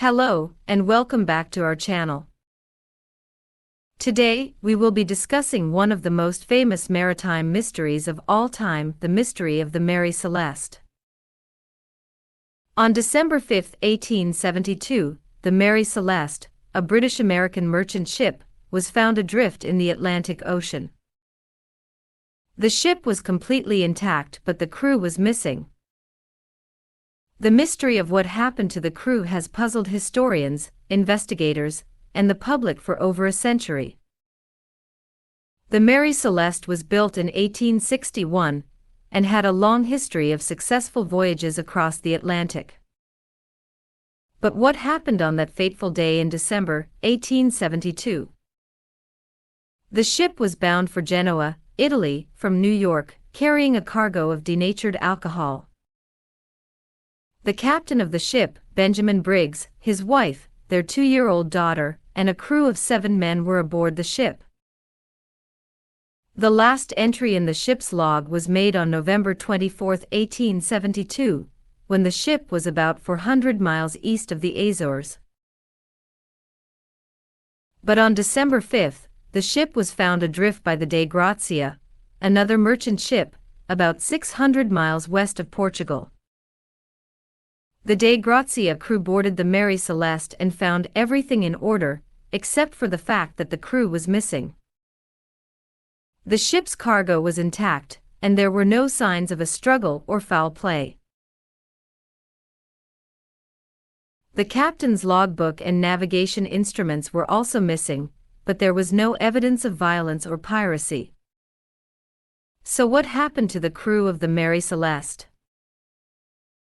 Hello, and welcome back to our channel. Today, we will be discussing one of the most famous maritime mysteries of all time, the mystery of the Mary Celeste. On December 5, 1872, the Mary Celeste, a British-American merchant ship, was found adrift in the Atlantic Ocean. The ship was completely intact, but the crew was missing. The mystery of what happened to the crew has puzzled historians, investigators, and the public for over a century. The Mary Celeste was built in 1861 and had a long history of successful voyages across the Atlantic. But what happened on that fateful day in December 1872? The ship was bound for Genoa, Italy, from New York, carrying a cargo of denatured alcohol. The captain of the ship, Benjamin Briggs, his wife, their 2-year-old daughter, and a crew of 7 men were aboard the ship. The last entry in the ship's log was made on November 24, 1872, when the ship was about 400 miles east of the Azores. But on December 5, the ship was found adrift by the Dei Grazia, another merchant ship, about 600 miles west of Portugal. The Dei Grazia crew boarded the Mary Celeste and found everything in order, except for the fact that the crew was missing. The ship's cargo was intact, and there were no signs of a struggle or foul play. The captain's logbook and navigation instruments were also missing, but there was no evidence of violence or piracy. So what happened to the crew of the Mary Celeste?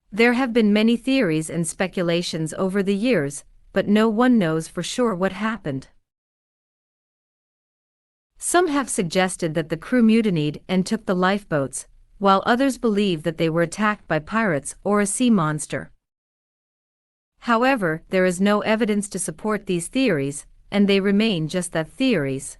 There have been many theories and speculations over the years, but no one knows for sure what happened. Some have suggested that the crew mutinied and took the lifeboats, while others believe that they were attacked by pirates or a sea monster. However, there is no evidence to support these theories, and they remain just that, theories.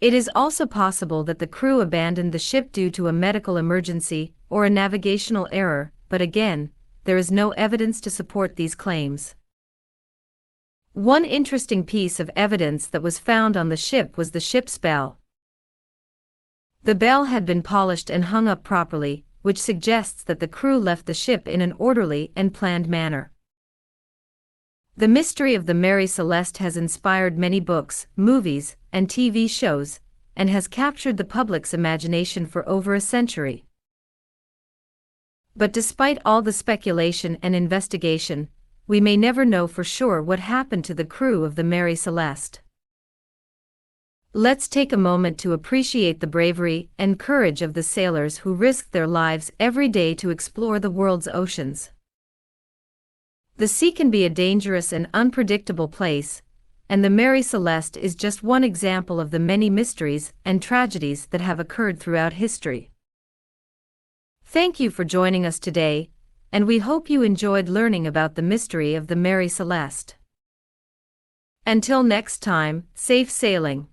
It is also possible that the crew abandoned the ship due to a medical emergency or a navigational error, but again, there is no evidence to support these claims. One interesting piece of evidence that was found on the ship was the ship's bell. The bell had been polished and hung up properly, which suggests that the crew left the ship in an orderly and planned manner. The mystery of the Mary Celeste has inspired many books, movies, and TV shows, and has captured the public's imagination for over a century. But despite all the speculation and investigation, we may never know for sure what happened to the crew of the Mary Celeste. Let's take a moment to appreciate the bravery and courage of the sailors who risked their lives every day to explore the world's oceans. The sea can be a dangerous and unpredictable place, and the Mary Celeste is just one example of the many mysteries and tragedies that have occurred throughout history. Thank you for joining us today, and we hope you enjoyed learning about the mystery of the Mary Celeste. Until next time, safe sailing.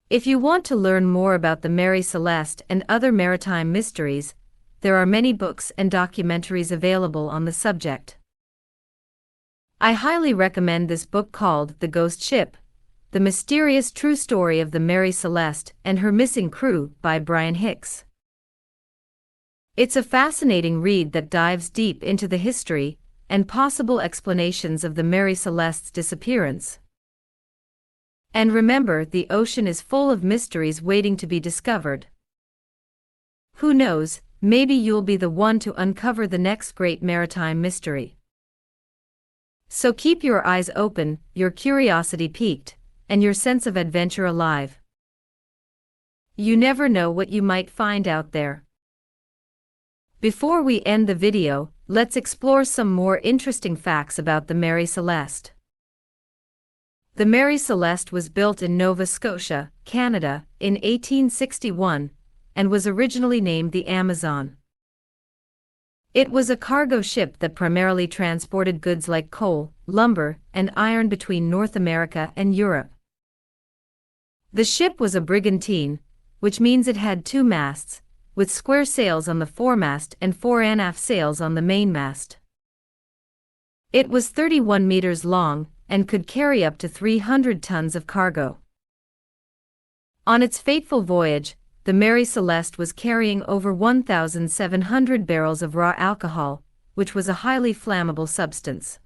If you want to learn more about the Mary Celeste and other maritime mysteries, there are many books and documentaries available on the subject. I highly recommend this book called The Ghost Ship: The Mysterious True Story of the Mary Celeste and Her Missing Crew by Brian Hicks. It's a fascinating read that dives deep into the history and possible explanations of the Mary Celeste's disappearance. And remember, the ocean is full of mysteries waiting to be discovered. Who knows, maybe you'll be the one to uncover the next great maritime mystery. So keep your eyes open, your curiosity piqued, and your sense of adventure alive. You never know what you might find out there. Before we end the video, let's explore some more interesting facts about the Mary Celeste. The Mary Celeste was built in Nova Scotia, Canada, in 1861, and was originally named the Amazon. It was a cargo ship that primarily transported goods like coal, lumber, and iron between North America and Europe. The ship was a brigantine, which means it had 2 masts, with square sails on the foremast and 4 aft sails on the mainmast. It was 31 meters long and could carry up to 300 tons of cargo. On its fateful voyage, the Mary Celeste was carrying over 1,700 barrels of raw alcohol, which was a highly flammable substance.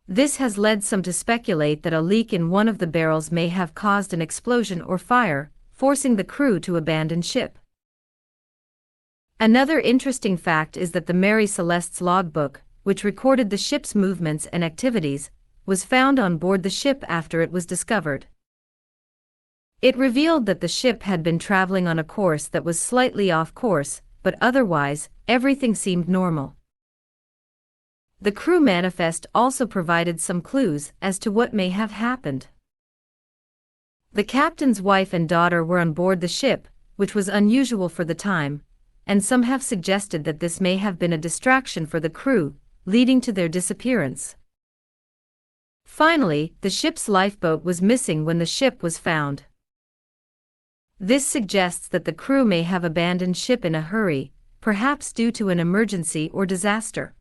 This has led some to speculate that a leak in one of the barrels may have caused an explosion or fire, forcing the crew to abandon ship. Another interesting fact is that the Mary Celeste's logbook, which recorded the ship's movements and activities, was found on board the ship after it was discovered. It revealed that the ship had been traveling on a course that was slightly off course, but otherwise, everything seemed normal. The crew manifest also provided some clues as to what may have happened. The captain's wife and daughter were on board the ship, which was unusual for the time, and some have suggested that this may have been a distraction for the crew, leading to their disappearance. Finally, the ship's lifeboat was missing when the ship was found. This suggests that the crew may have abandoned ship in a hurry, perhaps due to an emergency or disaster.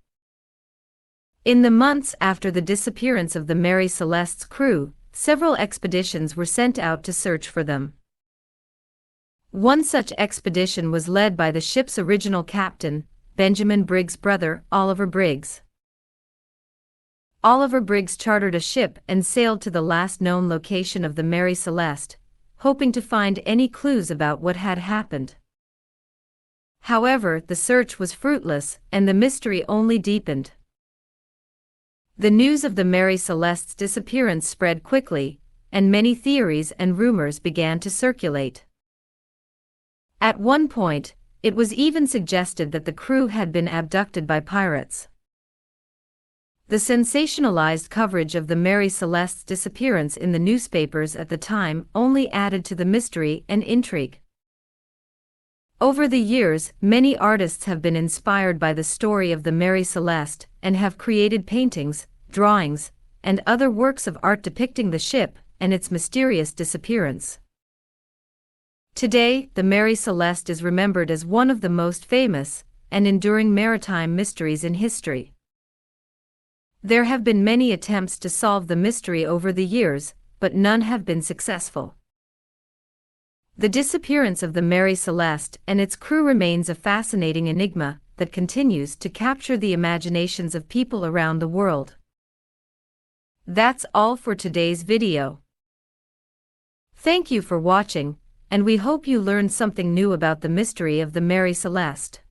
In the months after the disappearance of the Mary Celeste's crew, several expeditions were sent out to search for them. One such expedition was led by the ship's original captain, Benjamin Briggs' brother, Oliver Briggs. Oliver Briggs chartered a ship and sailed to the last known location of the Mary Celeste, hoping to find any clues about what had happened. However, the search was fruitless, and the mystery only deepened. The news of the Mary Celeste's disappearance spread quickly, and many theories and rumors began to circulate. At one point, it was even suggested that the crew had been abducted by pirates. The sensationalized coverage of the Mary Celeste's disappearance in the newspapers at the time only added to the mystery and intrigue. Over the years, many artists have been inspired by the story of the Mary Celeste and have created paintings, drawings, and other works of art depicting the ship and its mysterious disappearance. Today, the Mary Celeste is remembered as one of the most famous and enduring maritime mysteries in history. There have been many attempts to solve the mystery over the years, but none have been successful. The disappearance of the Mary Celeste and its crew remains a fascinating enigma that continues to capture the imaginations of people around the world. That's all for today's video. Thank you for watching, and we hope you learned something new about the mystery of the Mary Celeste.